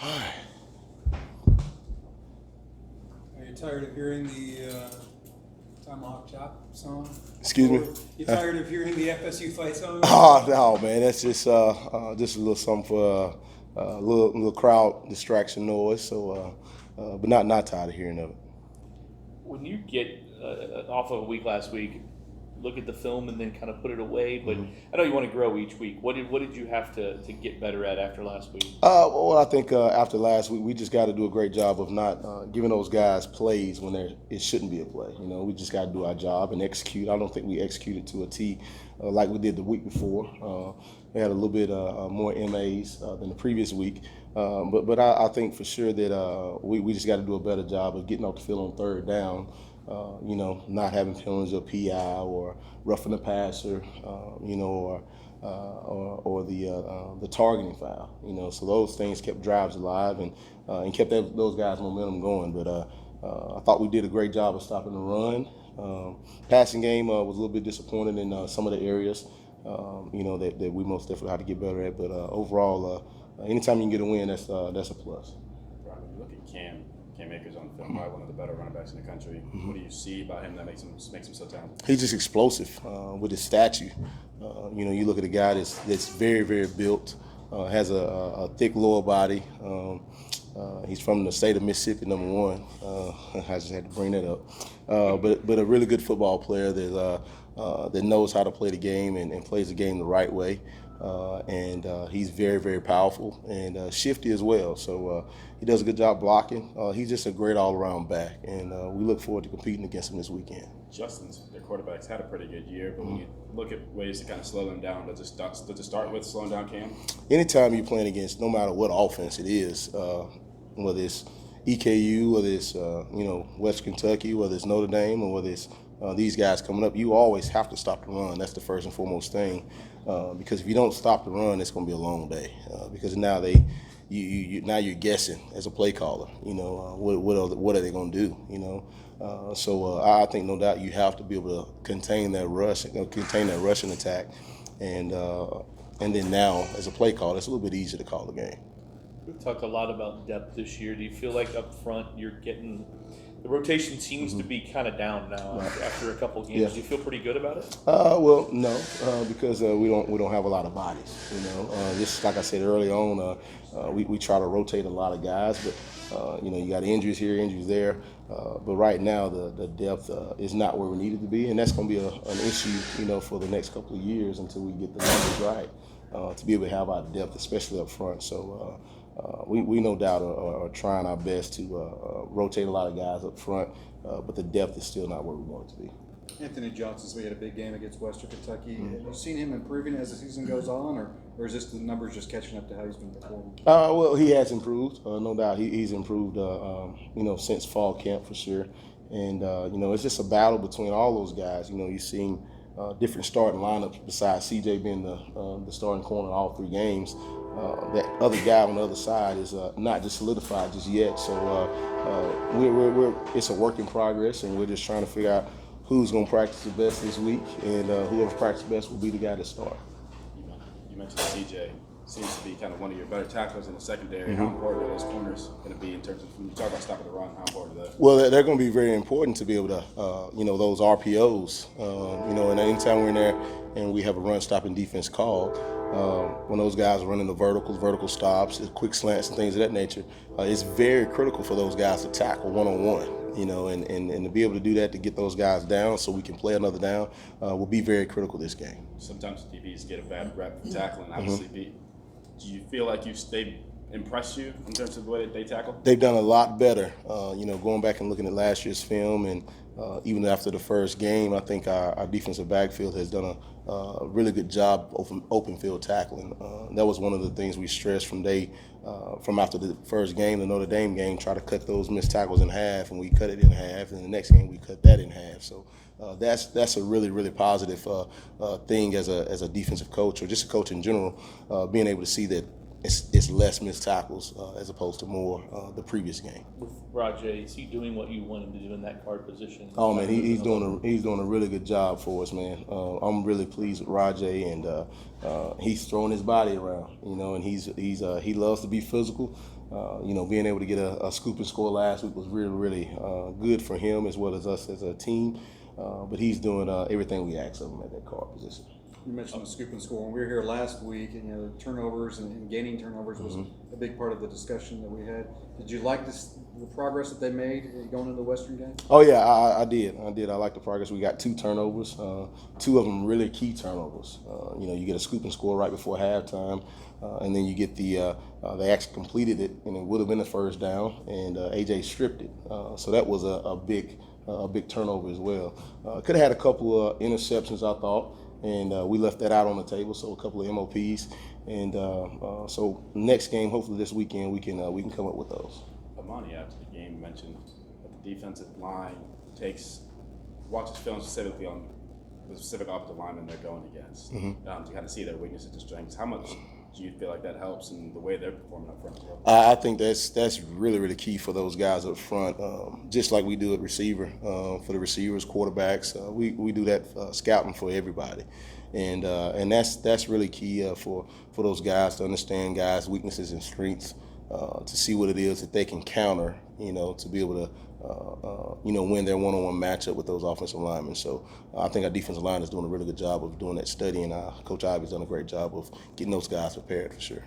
Are you tired of hearing the Tomahawk Chop song? Excuse me? You tired of hearing the FSU fight song? Oh no, man, that's just a little something for a little crowd distraction noise. So, but not tired of hearing of it. When you get off of a week last week, look at the film and then kind of put it away. But I know you want to grow each week. What did you have to get better at after last week? Well, I think after last week, we just got to do a great job of not giving those guys plays when it shouldn't be a play. You know, we just got to do our job and execute. I don't think we executed to a T like we did the week before. We had a little bit more MAs than the previous week. But I think for sure that we just got to do a better job of getting off the field on third down. You know, not having penalties of PI or roughing the passer, you know, or the targeting foul. You know, so those things kept drives alive and kept those guys' momentum going. But I thought we did a great job of stopping the run. Passing game was a little bit disappointed in some of the areas, you know, that we most definitely had to get better at. But overall, anytime you can get a win, that's a plus. Bryan, when you look at Cam Akers on film, probably one of the better running backs in the country. What do you see about him that makes him so talented? He's just explosive with his stature. You know, you look at a guy that's very, very built, has a thick lower body. He's from the state of Mississippi, number one. I just had to bring that up. But a really good football player that knows how to play the game and plays the game the right way. And he's very, very powerful and shifty as well. So he does a good job blocking. He's just a great all-around back, and we look forward to competing against him this weekend. Justin's, their quarterback's had a pretty good year, but when you look at ways to kind of slow them down, does it start with slowing down Cam? Anytime you're playing against, no matter what offense it is, whether it's EKU, whether it's you know, West Kentucky, whether it's Notre Dame, or whether it's these guys coming up, you always have to stop the run. That's the first and foremost thing. Because if you don't stop the run, it's going to be a long day. Because now now you're guessing as a play caller. You know, what are they going to do? You know, so I think no doubt you have to be able to contain that rush, contain that rushing attack, and then now as a play caller, it's a little bit easier to call the game. We've talked a lot about depth this year. Do you feel like up front you're getting the rotation seems to be kind of down now after a couple games? Yeah. Do you feel pretty good about it? Well, no, because we don't have a lot of bodies. You know, just like I said early on, we try to rotate a lot of guys, but you know, you got injuries here, injuries there. But right now, the depth is not where we need it to be, and that's going to be an issue, you know, for the next couple of years until we get the numbers right to be able to have our depth, especially up front. So. We no doubt are trying our best to rotate a lot of guys up front, but the depth is still not where we want it to be. Anthony Johnson's we had a big game against Western Kentucky. Have you seen him improving as the season goes on, or is this the numbers just catching up to how he's been performing? Well, he has improved, no doubt. He's improved, you know, since fall camp for sure. And you know, it's just a battle between all those guys. You know, you've seen different starting lineups besides CJ being the starting corner in all three games. That other guy on the other side is not just solidified just yet. So it's a work in progress, and we're just trying to figure out who's going to practice the best this week, and whoever practices best will be the guy to start. You mentioned CJ seems to be kind of one of your better tacklers in the secondary. How important are those corners going to be in terms of when you talk about stopping the run? How important are they? Well, they're going to be very important to be able to, you know, those RPOs. You know, and anytime we're in there and we have a run-stopping defense called, when those guys are running the vertical stops, quick slants and things of that nature, it's very critical for those guys to tackle one-on-one, you know, and to be able to do that, to get those guys down so we can play another down, will be very critical this game. Sometimes DBs get a bad rep for tackling, obviously. Do you feel like they've impressed you in terms of the way that they tackle? They've done a lot better, you know, going back and looking at last year's film, and even after the first game, I think our defensive backfield has done a really good job of open field tackling. That was one of the things we stressed from after the first game, the Notre Dame game, try to cut those missed tackles in half, and we cut it in half, and the next game we cut that in half. So that's a really, really positive thing as a defensive coach, or just a coach in general, being able to see that it's less missed tackles as opposed to more the previous game. With Rajay, is he doing what you want him to do in that guard position? Oh man, he's doing a really good job for us, man. I'm really pleased with Rajay, and he's throwing his body around, you know, and he loves to be physical. Being able to get a scoop and score last week was really, really good for him as well as us as a team. But he's doing everything we asked of him at that guard position. You mentioned the scoop and score. When we were here last week, and turnovers and gaining turnovers was a big part of the discussion that we had. Did you like the progress that they made going into the Western game? Oh yeah, I did. I like the progress. We got 2 turnovers, 2 of them really key turnovers. You get a scoop and score right before halftime, and then you get they actually completed it, and it would have been the first down, and AJ stripped it. So that was a big turnover as well. Could have had a couple of interceptions, I thought. And we left that out on the table, so a couple of MOPs, and so next game, hopefully this weekend, we can come up with those. Amani, after the game, mentioned that the defensive line watches film specifically on the specific offensive lineman they're going against to kind of see their weaknesses and strengths. How much do you feel like that helps in the way they're performing up front as well? I think that's really, really key for those guys up front, just like we do at receiver. For the receivers, quarterbacks, we do that scouting for everybody, and that's really key for those guys to understand guys' weaknesses and strengths, to see what it is that they can counter, to be able to win their one-on-one matchup with those offensive linemen. So I think our defensive line is doing a really good job of doing that study, and Coach Ivy's done a great job of getting those guys prepared for sure.